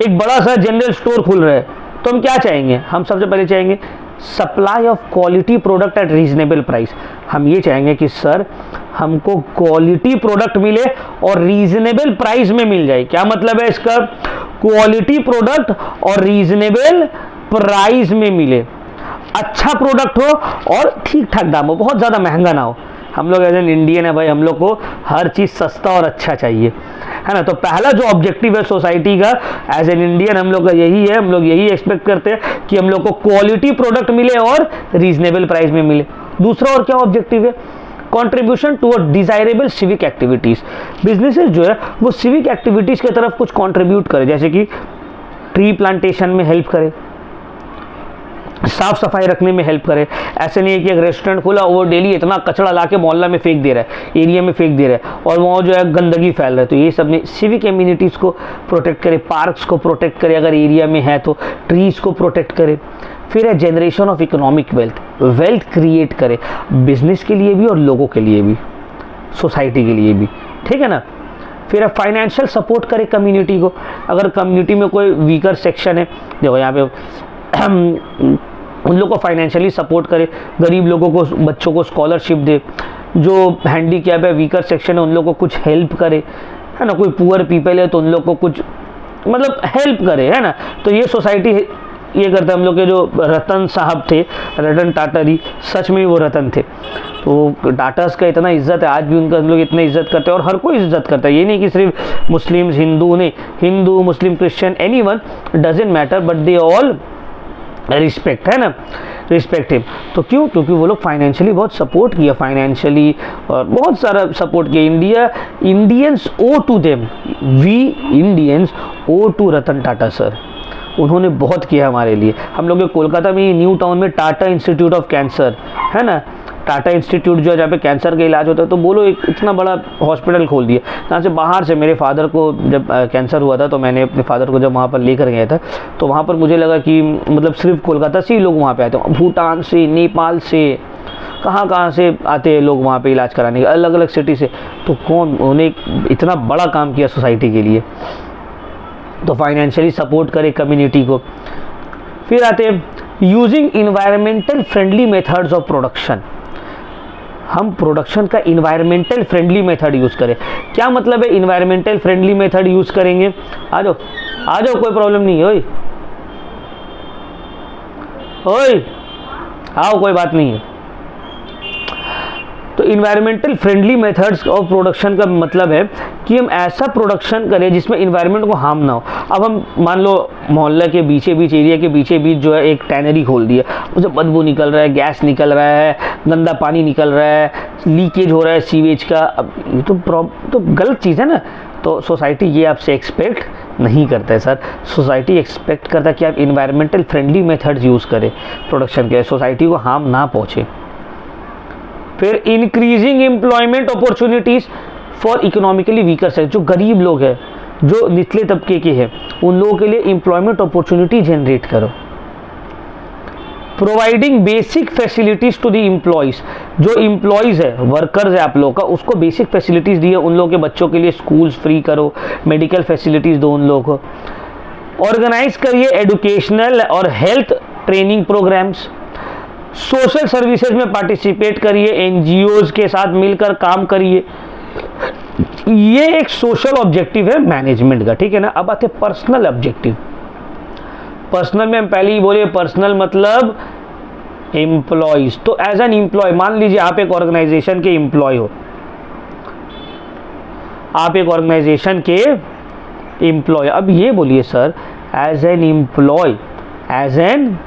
एक बड़ा सा जनरल स्टोर खुल रहा है, तो हम क्या चाहेंगे? हम सबसे पहले चाहेंगे supply of quality product at reasonable price. हम ये चाहेंगे कि सर हमको क्वालिटी प्रोडक्ट मिले और रीजनेबल प्राइस में मिल जाए। क्या मतलब है इसका? क्वालिटी प्रोडक्ट और रीजनेबल प्राइस में मिले, अच्छा प्रोडक्ट हो और ठीक ठाक दाम हो, बहुत ज़्यादा महंगा ना हो। हम लोग एज एन इंडियन है भाई, हम लोग को हर चीज़ सस्ता और अच्छा चाहिए, है ना। तो पहला जो ऑब्जेक्टिव है सोसाइटी का एज एन इंडियन हम लोग का यही है, हम लोग यही एक्सपेक्ट करते हैं कि हम लोग को क्वालिटी प्रोडक्ट मिले और रीजनेबल प्राइस में मिले। दूसरा और क्या ऑब्जेक्टिव है? Contribution toward desirable civic activities. Businesses जो है वो सिविक एक्टिविटीज़ की तरफ कुछ कंट्रीब्यूट करे, जैसे कि ट्री प्लांटेशन में हेल्प करे, साफ सफाई रखने में हेल्प करे। ऐसे नहीं है कि एक रेस्टोरेंट खोला, वो डेली इतना कचरा ला के मोहल्ला में फेंक दे रहा है, एरिया में फेंक दे रहा है, और वहाँ जो है गंदगी फैल रहा है। तो ये सब में सिविक इम्यूनिटीज़ को प्रोटेक्ट करे, पार्क्स को प्रोटेक्ट करे, अगर एरिया में है तो ट्रीज को प्रोटेक्ट करे। फिर है generation of economic wealth create करे, बिजनेस के लिए भी और लोगों के लिए भी, सोसाइटी के लिए भी, ठीक है ना। फिर फाइनेंशियल सपोर्ट करे कम्युनिटी को, अगर कम्युनिटी में कोई वीकर सेक्शन है, देखो यहाँ पे उन लोगों को फाइनेंशियली सपोर्ट करे, गरीब लोगों को, बच्चों को स्कॉलरशिप दे, जो हैंडीकैप है, वीकर सेक्शन है, उन लोगों को कुछ हेल्प करे, है ना। कोई पुअर पीपल है तो उन लोग को कुछ मतलब हेल्प करे, है ना। तो ये सोसाइटी ये करते हैं। हम लोग के जो रतन साहब थे, रतन टाटा जी, सच में वो रतन थे। तो टाटास का इतना इज्जत है, आज भी उनका हम लोग इतने इज्जत करते हैं, और हर कोई इज्जत करता है। ये नहीं कि सिर्फ मुस्लिम्स, हिंदू नहीं, Hindu Muslim Christian anyone doesn't matter, but they all respect, है ना, रिस्पेक्ट हिम। तो क्यों? क्योंकि वो लोग फाइनेंशियली बहुत सपोर्ट किया, फाइनेंशियली और बहुत सारा सपोर्ट किया। Indians owe to them, we Indians owe to Ratan Tata sir. उन्होंने बहुत किया हमारे लिए। हम लोग कोलकाता में न्यू टाउन में टाटा इंस्टीट्यूट ऑफ कैंसर, है ना, टाटा इंस्टीट्यूट जो है जहाँ पे कैंसर का इलाज होता है, तो बोलो एक इतना बड़ा हॉस्पिटल खोल दिया। जहाँ से बाहर से मेरे फादर को जब कैंसर हुआ था, तो मैंने अपने फादर को जब वहाँ पर लेकर गया था, तो वहाँ पर मुझे लगा कि मतलब सिर्फ कोलकाता से ही लोग वहाँ पे आए थे, भूटान से, नेपाल से, कहाँ से आते हैं लोग वहाँ पे इलाज कराने के, अलग अलग सिटी से। तो कौन, उन्हें इतना बड़ा काम किया सोसाइटी के लिए। तो फाइनेंशियली सपोर्ट करे कम्युनिटी को। फिर आते हैं using environmental friendly methods of production. हम प्रोडक्शन का इन्वायरमेंटल फ्रेंडली मेथड यूज़ करें। क्या मतलब है इन्वायरमेंटल फ्रेंडली मेथड यूज़ करेंगे? आ जाओ कोई प्रॉब्लम नहीं है, ओए आओ, कोई बात नहीं है। तो environmental friendly methods of production का मतलब है कि हम ऐसा प्रोडक्शन करें जिसमें इन्वायरमेंट को हार्म ना हो। अब हम मान लो मोहल्ले के बीचे बीच, एरिया के बीचे बीच जो है एक टैनरी खोल दिया, उसे बदबू निकल रहा है, गैस निकल रहा है, गंदा पानी निकल रहा है, लीकेज हो रहा है सीवेज का। अब ये तो गलत चीज़ है ना। तो सोसाइटी ये आपसे एक्सपेक्ट नहीं करता है सर। सोसाइटी एक्सपेक्ट करता है कि आप इन्वायरमेंटल फ्रेंडली मेथड्स यूज़ करें प्रोडक्शन के, सोसाइटी को हार्म ना पहुँचे। फिर increasing employment opportunities for economically weaker sector, जो गरीब लोग हैं, जो निचले तबके के हैं, उन लोगों के लिए एम्प्लॉयमेंट अपॉर्चुनिटी जनरेट करो। Providing basic facilities to the employees, जो एम्प्लॉयज है, वर्कर्स है आप लोगों का, उसको बेसिक फैसिलिटीज दिए, उन लोगों के बच्चों के लिए स्कूल्स फ्री करो, मेडिकल फैसिलिटीज दो उन लोगों को। ऑर्गेनाइज करिए एजुकेशनल और health training programmes. Social services में पार्टिसिपेट करिए, एनजीओज के साथ मिलकर काम करिए। ये एक सोशल ऑब्जेक्टिव है मैनेजमेंट का, ठीक है ना। अब आते पर्सनल ऑब्जेक्टिव। पर्सनल में हम पहले ही बोले, पर्सनल मतलब एम्प्लॉयज। तो एज एन एम्प्लॉय, मान लीजिए आप एक ऑर्गेनाइजेशन के एम्प्लॉय हो, आप एक ऑर्गेनाइजेशन के एम्प्लॉय। अब ये बोलिए sir, as an employee, as an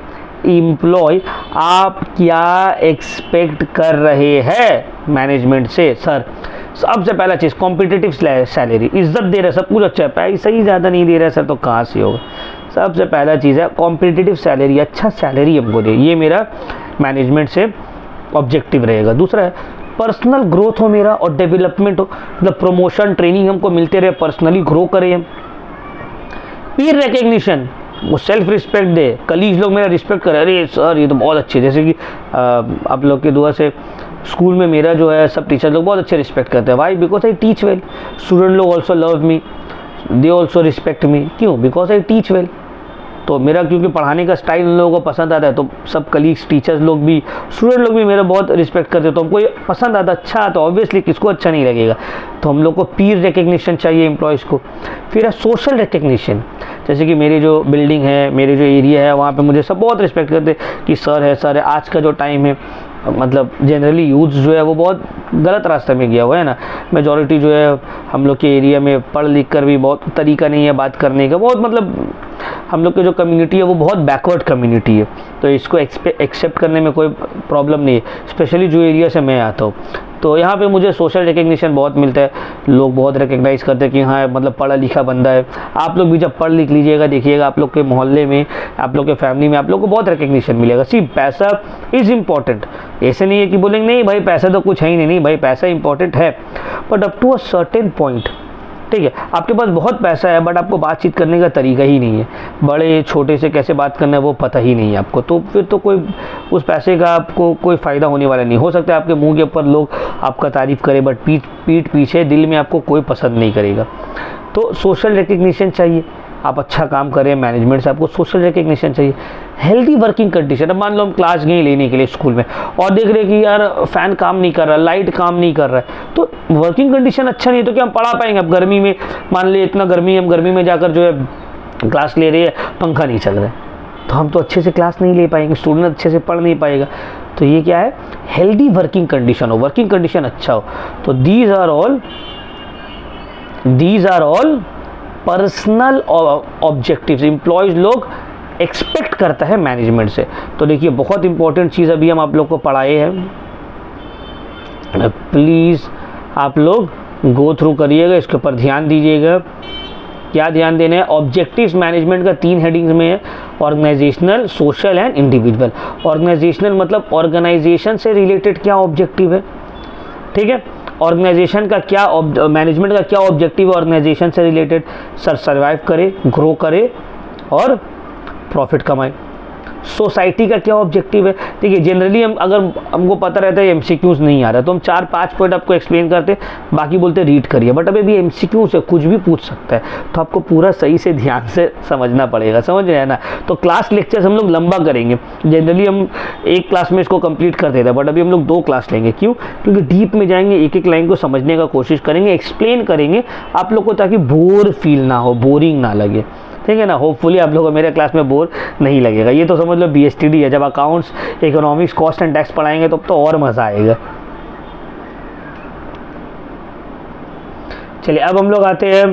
employee आप क्या एक्सपेक्ट कर रहे हैं मैनेजमेंट से? सर सबसे पहला चीज़ कॉम्पिटिटिव सैलरी, इज्जत दे रहे, सब कुछ अच्छा है, पैसा ही ज़्यादा नहीं दे रहा है सर, तो कहाँ से होगा? सबसे पहला चीज़ है कॉम्पिटिटिव सैलरी, अच्छा सैलरी हमको दे, ये मेरा मैनेजमेंट से ऑब्जेक्टिव रहेगा। दूसरा है पर्सनल ग्रोथ हो मेरा और डेवलपमेंट हो, मतलब प्रमोशन ट्रेनिंग हमको मिलते रहे, पर्सनली ग्रो करें हम। पीर रिकग्निशन, वो सेल्फ रिस्पेक्ट दे, कलीग्स लोग मेरा रिस्पेक्ट करें, अरे सर ये तो बहुत अच्छे, जैसे कि आप लोग की दुआ से स्कूल में मेरा जो है सब टीचर लोग बहुत अच्छे रिस्पेक्ट करते हैं। Why? Because I teach well. Student लोग also love me, they also respect me. क्यों? Because I teach well. तो मेरा क्योंकि पढ़ाने का स्टाइल उन लोगों को पसंद आता है, तो सब कलीग्स, टीचर्स लोग भी, स्टूडेंट लोग भी मेरा बहुत रिस्पेक्ट करते हैं, तो हमको ये पसंद आता, अच्छा, तो ऑब्वियसली किसको अच्छा नहीं लगेगा। तो हम लोग को पीर रिकग्निशन चाहिए एम्प्लॉयज़ को। फिर है सोशल रिकग्निशन, जैसे कि मेरी जो बिल्डिंग है, मेरे जो एरिया है, वहाँ पे मुझे सब बहुत रिस्पेक्ट करते हैं कि सर है, सर है। आज का जो टाइम है, मतलब जनरली यूथ जो है वो बहुत गलत रास्ते में गया हुआ है ना, मेजॉरिटी जो है हम लोग के एरिया में पढ़ लिख कर भी बहुत तरीका नहीं है बात करने का, बहुत मतलब हम लोग की जो कम्युनिटी है वो बहुत बैकवर्ड कम्युनिटी है, तो इसको एक्सेप्ट करने में कोई प्रॉब्लम नहीं है, स्पेशली जो एरिया से मैं आता हूँ। तो यहाँ पे मुझे सोशल रिकग्निशन बहुत मिलता है, लोग बहुत रिकग्नाइज करते हैं कि हाँ मतलब पढ़ा लिखा बंदा है। आप लोग भी जब पढ़ लिख लीजिएगा, देखिएगा आप लोग के मोहल्ले में, आप लोग के फैमिली में आप लोग को बहुत रिकग्निशन मिलेगा। सिर्फ पैसा इज़ इम्पॉर्टेंट, ऐसे नहीं है कि बोलेंगे नहीं भाई पैसा तो कुछ है ही नहीं, नहीं भाई पैसा इंपॉर्टेंट है, but up to a certain point. ठीक है, आपके पास बहुत पैसा है बट आपको बातचीत करने का तरीका ही नहीं है, बड़े छोटे से कैसे बात करना है वो पता ही नहीं है आपको, तो फिर तो कोई उस पैसे का आपको कोई फ़ायदा होने वाला नहीं। हो सकता है आपके मुंह के ऊपर लोग आपका तारीफ़ करें, बट पीठ पीछे दिल में आपको कोई पसंद नहीं करेगा। तो सोशल रिकग्निशन चाहिए, आप अच्छा काम करें, मैनेजमेंट से आपको सोशल रिकग्निशन चाहिए। हेल्दी वर्किंग कंडीशन, अब मान लो हम क्लास गए लेने के लिए स्कूल में और देख रहे कि यार फ़ैन काम नहीं कर रहा, लाइट काम नहीं कर रहा है, तो वर्किंग कंडीशन अच्छा नहीं है, तो क्या हम पढ़ा पाएंगे? अब गर्मी में मान ली इतना गर्मी, हम गर्मी में जाकर जो है क्लास ले रहे हैं, पंखा नहीं चल रहा है, तो हम तो अच्छे से क्लास नहीं ले पाएंगे, स्टूडेंट अच्छे से पढ़ नहीं पाएगा। तो ये क्या है? हेल्दी वर्किंग कंडीशन हो, वर्किंग कंडीशन अच्छा हो। तो these are all personal objectives employees लोग एक्सपेक्ट करता है मैनेजमेंट से। तो देखिए बहुत इंपॉर्टेंट चीज़ अभी हम आप लोग को पढ़ाए हैं, प्लीज़ आप लोग गो थ्रू करिएगा, इसके ऊपर ध्यान दीजिएगा। क्या ध्यान देना है? ऑब्जेक्टिव्स मैनेजमेंट का 3 हेडिंग्स में है, organisational, social and individual. Organisational मतलब ऑर्गेनाइजेशन से रिलेटेड क्या ऑब्जेक्टिव है, ठीक है। ऑर्गेनाइजेशन का क्या, मैनेजमेंट का क्या ऑब्जेक्टिव है ऑर्गेनाइजेशन से रिलेटेड? सर सर्वाइव करे, ग्रो करे और प्रॉफिट कमाए। सोसाइटी का क्या ऑब्जेक्टिव है? देखिए जनरली हम अगर हमको पता रहता है एमसीक्यूज नहीं आ रहा तो हम 4-5 पॉइंट आपको एक्सप्लेन करते, बाकी बोलते रीड करिए, बट अभी भी एमसीक्यू से कुछ भी पूछ सकता है, तो आपको पूरा सही से ध्यान से समझना पड़ेगा, समझ रहे हैं ना। तो क्लास लेक्चर्स हम लोग लंबा करेंगे, जनरली हम एक क्लास में इसको कंप्लीट कर देते हैं, बट अभी हम लोग 2 क्लास लेंगे। क्यों? क्योंकि डीप में जाएंगे, एक एक लाइन को समझने का कोशिश करेंगे, एक्सप्लेन करेंगे आप लोग को, ताकि बोर फील ना हो, बोरिंग ना लगे, ठीक है ना। होपफुली आप लोगों को मेरे क्लास में बोर नहीं लगेगा। ये तो समझ लो BSTD है, जब accounts, economics, cost and tax पढ़ाएंगे तो और मज़ा आएगा। चलिए अब हम लोग आते हैं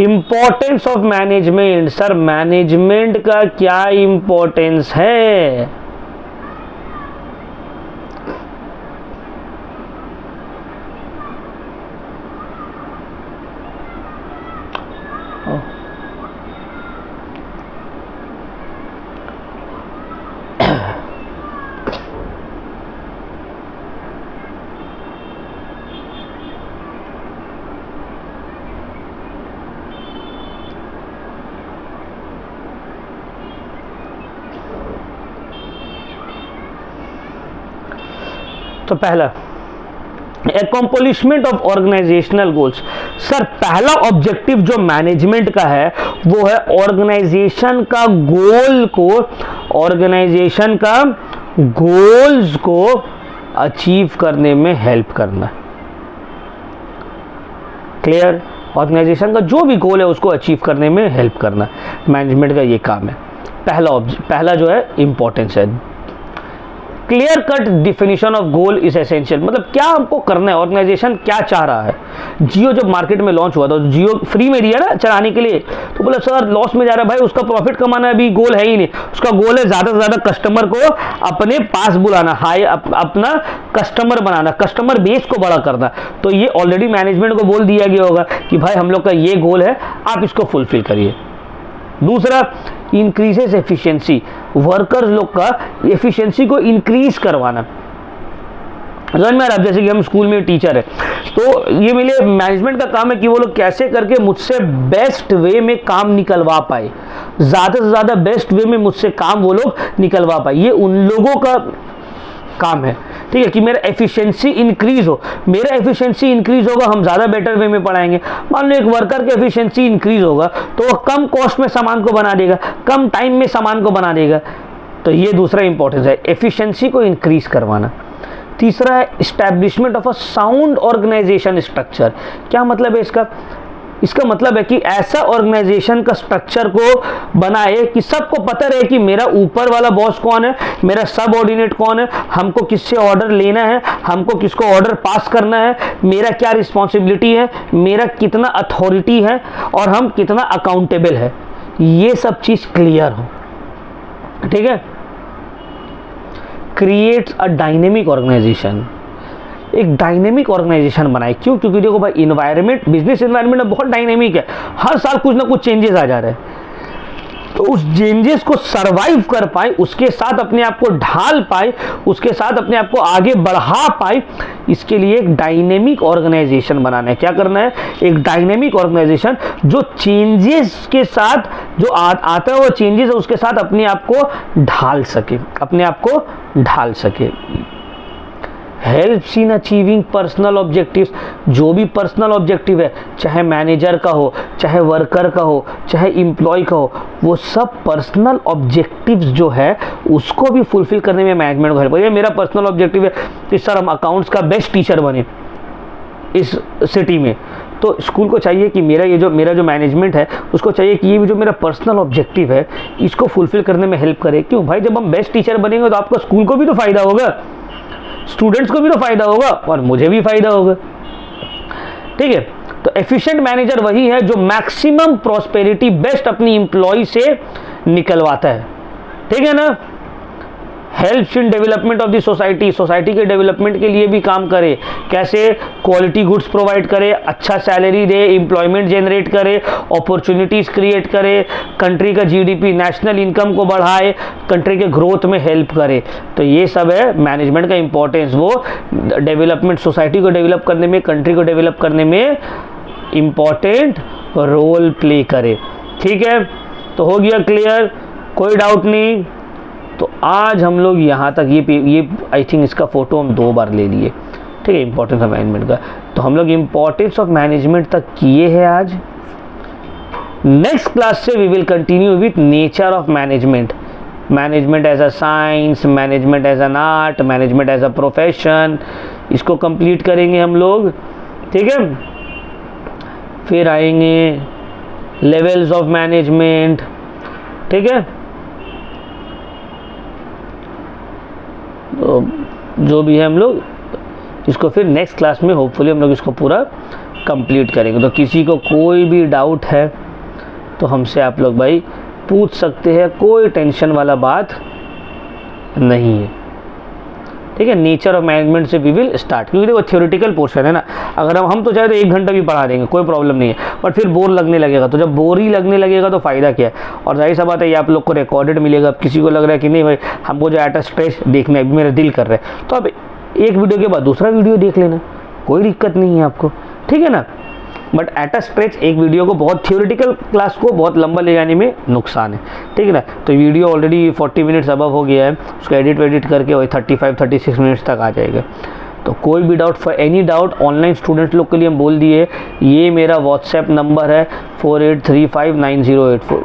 importance of management. Sir management का क्या इम्पोर्टेंस है? तो पहला accomplishment of organisational goals. Sir पहला ऑब्जेक्टिव जो मैनेजमेंट का है वो है ऑर्गेनाइजेशन का गोल्स को अचीव करने में हेल्प करना। क्लियर? ऑर्गेनाइजेशन का जो भी गोल है उसको अचीव करने में हेल्प करना मैनेजमेंट का ये काम है। पहला जो है इंपॉर्टेंस है। Clear cut definition of goal is essential, मतलब क्या हमको करना है, ऑर्गेनाइजेशन क्या चाह रहा है। जियो जब मार्केट में लॉन्च हुआ था, जियो फ्री में दिया ना चलाने के लिए, तो बोला सर लॉस में जा रहा है भाई, उसका प्रॉफिट कमाना अभी गोल है ही नहीं, उसका गोल है ज़्यादा से ज़्यादा कस्टमर को अपने पास बुलाना, अपना कस्टमर बनाना, कस्टमर बेस को बड़ा करना। तो ये ऑलरेडी मैनेजमेंट को बोल दिया गया होगा कि भाई हम लोग का ये गोल है, आप इसको फुलफिल करिए। दूसरा, इंक्रीजेस एफिशिएंसी, वर्कर्स लोग का एफिशिएंसी को इंक्रीज करवाना। समझ में आ रहा है? जैसे कि हम स्कूल में टीचर है, तो ये मेरे मैनेजमेंट का काम है कि वो लोग कैसे करके मुझसे बेस्ट वे में काम निकलवा पाए, ज़्यादा से ज़्यादा बेस्ट वे में मुझसे काम वो लोग निकलवा पाए। ये उन लोगों का काम है, ठीक है, कि मेरा एफिशिएंसी इंक्रीज हो। मेरा एफिशिएंसी इंक्रीज होगा, हम ज़्यादा बेटर वे में पढ़ाएंगे। मान लो एक वर्कर का एफिशिएंसी इंक्रीज होगा तो वह कम कॉस्ट में सामान को बना देगा, कम टाइम में सामान को बना देगा। तो ये दूसरा इंपॉर्टेंस है, एफिशिएंसी को इंक्रीज करवाना। तीसरा है establishment of a sound organisation structure. क्या मतलब है इसका? इसका मतलब है कि ऐसा ऑर्गेनाइजेशन का स्ट्रक्चर को बनाए कि सबको पता रहे कि मेरा ऊपर वाला बॉस कौन है, मेरा सबऑर्डिनेट कौन है, हमको किससे ऑर्डर लेना है, हमको किसको ऑर्डर पास करना है, मेरा क्या रिस्पॉन्सिबिलिटी है, मेरा कितना अथॉरिटी है और हम कितना अकाउंटेबल है। ये सब चीज़ क्लियर हो, ठीक है। क्रिएट्स अ डायनेमिक ऑर्गेनाइजेशन, एक डायनेमिक ऑर्गेनाइजेशन बनाए। क्यों? क्योंकि देखो भाई, इन्वायरमेंट, बिजनेस इन्वायरमेंट बहुत डायनेमिक है, हर साल कुछ ना कुछ चेंजेस आ जा रहे हैं। तो उस चेंजेस को सरवाइव कर पाए, उसके साथ अपने आप को ढाल पाए, उसके साथ अपने आप को आगे बढ़ा पाए, इसके लिए एक डायनेमिक ऑर्गेनाइजेशन बनाना है। क्या करना है? एक डायनेमिक ऑर्गेनाइजेशन जो चेंजेस के साथ जो आता है, वो चेंजेस उसके साथ अपने आप को ढाल सके, अपने आप को ढाल सके। Helps in achieving personal objectives, जो भी पर्सनल ऑब्जेक्टिव है, चाहे मैनेजर का हो, चाहे वर्कर का हो, चाहे एम्प्लॉय का हो, वो सब पर्सनल ऑब्जेक्टिव्स जो है उसको भी फुलफिल करने में मैनेजमेंट को हेल्प करेगा। मेरा पर्सनल ऑब्जेक्टिव है कि सर हम अकाउंट्स का बेस्ट टीचर बने इस सिटी में, तो स्कूल को चाहिए कि मेरा जो मैनेजमेंट है उसको चाहिए कि ये भी जो मेरा पर्सनल ऑब्जेक्टिव है इसको फुलफिल करने में हेल्प करे। क्यों भाई? जब हम बेस्ट टीचर बनेंगे तो आपका स्कूल को भी तो फायदा होगा, स्टूडेंट्स को भी तो फायदा होगा और मुझे भी फायदा होगा, ठीक है। तो एफिशिएंट मैनेजर वही है जो मैक्सिमम प्रॉस्पेरिटी बेस्ट अपनी एम्प्लॉय से निकलवाता है, ठीक है ना। Helps in development of the society, society के डेवलपमेंट के लिए भी काम करे। कैसे? क्वालिटी गुड्स प्रोवाइड करे, अच्छा सैलरी दे, एम्प्लॉयमेंट जनरेट करे, अपॉर्चुनिटीज़ क्रिएट करे, कंट्री का जीडीपी, नेशनल इनकम को बढ़ाए, कंट्री के ग्रोथ में हेल्प करे। तो ये सब है मैनेजमेंट का इंपॉर्टेंस। वो डेवलपमेंट, सोसाइटी को डेवलप करने में, कंट्री को डेवलप करने में इम्पॉर्टेंट रोल प्ले करे, ठीक है। तो हो गया क्लियर, कोई डाउट नहीं। तो आज हम लोग यहाँ तक ये आई थिंक इसका फ़ोटो हम 2 बार ले लिए, ठीक है, इंपॉर्टेंस ऑफ मैनेजमेंट का। तो हम लोग इंपॉर्टेंस ऑफ मैनेजमेंट तक किए हैं आज। नेक्स्ट क्लास से we will continue with nature of management, management as a science, management as an art, management as a profession, इसको कंप्लीट करेंगे हम लोग, ठीक है। फिर आएंगे लेवल्स ऑफ मैनेजमेंट, ठीक है। तो जो भी है हम लोग इसको फिर नेक्स्ट क्लास में होपफुली हम लोग इसको पूरा कंप्लीट करेंगे। तो किसी को कोई भी डाउट है तो हमसे आप लोग भाई पूछ सकते हैं, कोई टेंशन वाला बात नहीं है, ठीक है। नेचर ऑफ मैनेजमेंट से वी विल स्टार्ट, क्योंकि देखो थ्योरेटिकल पोर्शन है ना, अगर हम तो चाहे तो 1 घंटा भी पढ़ा देंगे, कोई प्रॉब्लम नहीं है, बट फिर बोर लगने लगेगा। तो जब बोर ही लगने लगेगा तो फ़ायदा क्या है? और जाहिर सा बात है ये आप लोग को रिकॉर्डेड मिलेगा। अब किसी को लग रहा है कि नहीं भाई हमको जो एट अ स्ट्रेच देखना है, मेरा दिल कर रहा है, तो अब एक वीडियो के बाद दूसरा वीडियो देख लेना, कोई दिक्कत नहीं है आपको, ठीक है ना। बट एट अ स्ट्रेच एक वीडियो को बहुत थ्योरेटिकल क्लास को बहुत लंबा ले जाने में नुकसान है, ठीक है ना। तो वीडियो ऑलरेडी 40 मिनट्स अबव हो गया है, उसको एडिट करके वही 35-36 मिनट्स तक आ जाएगा। तो कोई भी doubt, for any doubt online student लोग के लिए हम बोल दिए, ये मेरा व्हाट्सएप नंबर है 48359084।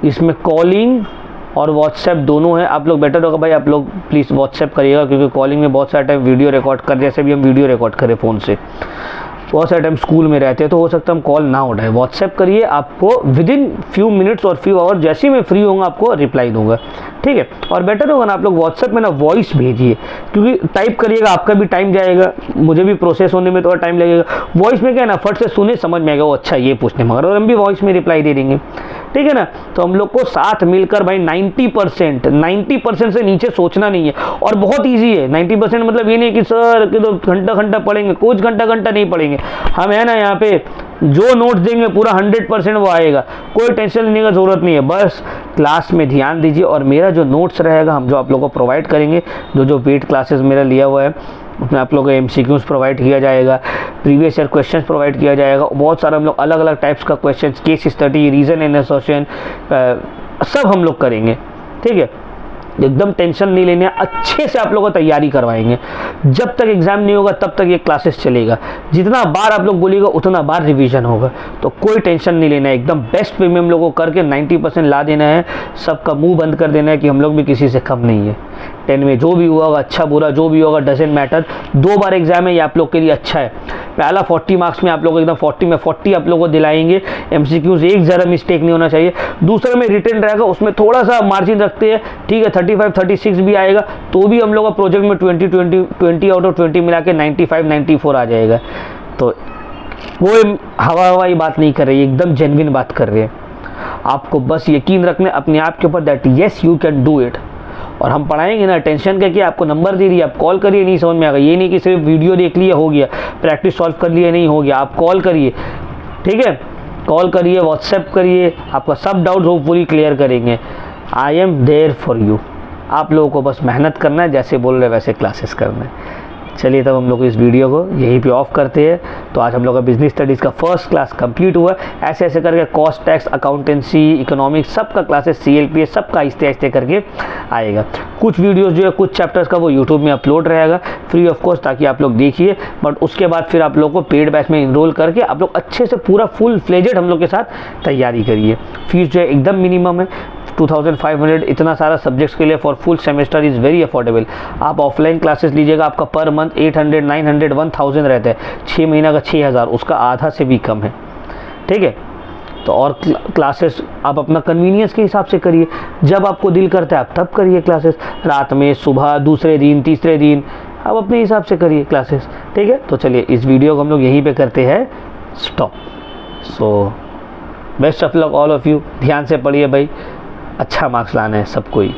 इसमें कॉलिंग और व्हाट्सएप दोनों है। आप लोग बेटर होगा भाई आप लोग प्लीज़ व्हाट्सएप करिएगा, क्योंकि कॉलिंग में बहुत सारा टाइम वीडियो रिकॉर्ड कर, जैसे भी हम वीडियो रिकॉर्ड करें फ़ोन से, बहुत सारे टाइम स्कूल में रहते हैं तो हो सकता है हम कॉल ना उठाए। व्हाट्सएप करिए, आपको विद इन फ्यू मिनट्स और फ्यू आवर जैसे ही मैं फ्री होऊंगा आपको रिप्लाई दूंगा, ठीक है। और बेटर होगा ना आप लोग व्हाट्सएप में ना वॉइस भेजिए, क्योंकि टाइप करिएगा आपका भी टाइम जाएगा, मुझे भी प्रोसेस होने में थोड़ा टाइम लगेगा। वॉइस में क्या है ना, फट से सुने समझ में आएगा वो अच्छा ये पूछने मगर, और हम भी वॉइस में रिप्लाई दे देंगे, ठीक है ना। तो हम लोग को साथ मिलकर भाई 90% से नीचे सोचना नहीं है, और बहुत ईजी है। 90% मतलब ये नहीं कि सर कि तो घंटा पढ़ेंगे, कुछ घंटा नहीं पढ़ेंगे हम, है ना। यहाँ पे जो नोट्स देंगे पूरा 100% वो आएगा, कोई टेंशन लेने का ज़रूरत नहीं है। बस क्लास में ध्यान दीजिए, और मेरा जो नोट्स रहेगा हम जो आप लोगों को प्रोवाइड करेंगे, जो पेड क्लासेस मेरा लिया हुआ है उसमें आप लोगों को MCQs प्रोवाइड किया जाएगा, प्रीवियस ईयर क्वेश्चंस प्रोवाइड किया जाएगा, बहुत सारा हम लोग अलग अलग टाइप्स का questions, case study, reason and association सब हम लोग करेंगे, ठीक है। एकदम टेंशन नहीं लेने, अच्छे से आप लोगों को तैयारी करवाएंगे। जब तक एग्जाम नहीं होगा तब तक ये क्लासेस चलेगा, जितना बार आप लोग बोलिएगा उतना बार रिवीजन होगा, तो कोई टेंशन नहीं लेना है। एकदम बेस्ट वे में हम लोगों को करके 90% ला देना है, सबका मुंह बंद कर देना है कि हम लोग भी किसी से कम नहीं है। 10 में जो भी हुआ होगा, अच्छा बुरा जो भी होगा डजेंट मैटर, 2 बार एग्जाम है, ये आप लोग के लिए अच्छा है। पहला 40 मार्क्स में आप लोग एकदम 40 में 40 आप लोगों को दिलाएंगे, MCQs एक ज़रा मिस्टेक नहीं होना चाहिए। दूसरा में रिटर्न रहेगा, उसमें थोड़ा सा मार्जिन रखते हैं, ठीक है। 35-36 भी आएगा तो भी हम लोग का प्रोजेक्ट में 20 आउट ऑफ 20 मिला के 95-94 आ जाएगा। तो कोई हवाई बात नहीं कर रही है, एकदम जेन्युइन बात कर रहे हैं। आपको बस यकीन रखना अपने आप के ऊपर that yes you can do it. और हम पढ़ाएंगे ना, टेंशन करके आपको नंबर दे रही है, आप कॉल करिए, नहीं समझ में आएगा ये नहीं कि सिर्फ वीडियो देख लिया हो गया, प्रैक्टिस सॉल्व कर लिया नहीं हो गया, आप कॉल करिए, ठीक है। कॉल करिए, व्हाट्सएप करिए, आपका सब डाउट्स वो पूरी क्लियर करेंगे। I am there for you. आप लोगों को बस मेहनत करना है, जैसे बोल रहे वैसे क्लासेस करना है। चलिए तब हम लोग इस वीडियो को यहीं पे ऑफ करते हैं। तो आज हम लोग का बिजनेस स्टडीज़ का फर्स्ट क्लास कंप्लीट हुआ। ऐसे ऐसे करके कॉस्ट, टैक्स, अकाउंटेंसी, इकोनॉमिक्स सब का क्लासेस, CLPS सब का आहिस्ते आहिस्ते करके आएगा। कुछ वीडियोस जो है कुछ चैप्टर्स का वो यूट्यूब में अपलोड रहेगा फ्री ऑफ कॉस्ट, ताकि आप लोग देखिए। बट उसके बाद फिर आप लोग को पेड बैच में इनरोल करके आप लोग अच्छे से पूरा फुल फ्लेजेड हम लोग के साथ तैयारी करिए। फीस जो है एकदम मिनिमम है 2500, इतना सारा सब्जेक्ट्स के लिए for full semester is very affordable. आप ऑफलाइन क्लासेस लीजिएगा, आपका पर मंथ 800, 900, 1000 रहता है, 6 महीना का 6000, उसका आधा से भी कम है, ठीक है। तो और क्लासेस आप अपना कन्वीनियंस के हिसाब से करिए, जब आपको दिल करता है आप तब करिए क्लासेस, रात में, सुबह, दूसरे दिन, तीसरे दिन, आप अपने हिसाब से करिए क्लासेस, ठीक है। तो चलिए इस वीडियो को हम लोग यहीं पे करते हैं stop. So best of luck all of you. ध्यान से पढ़िए भाई, अच्छा मार्क्स लाना है सबको ही।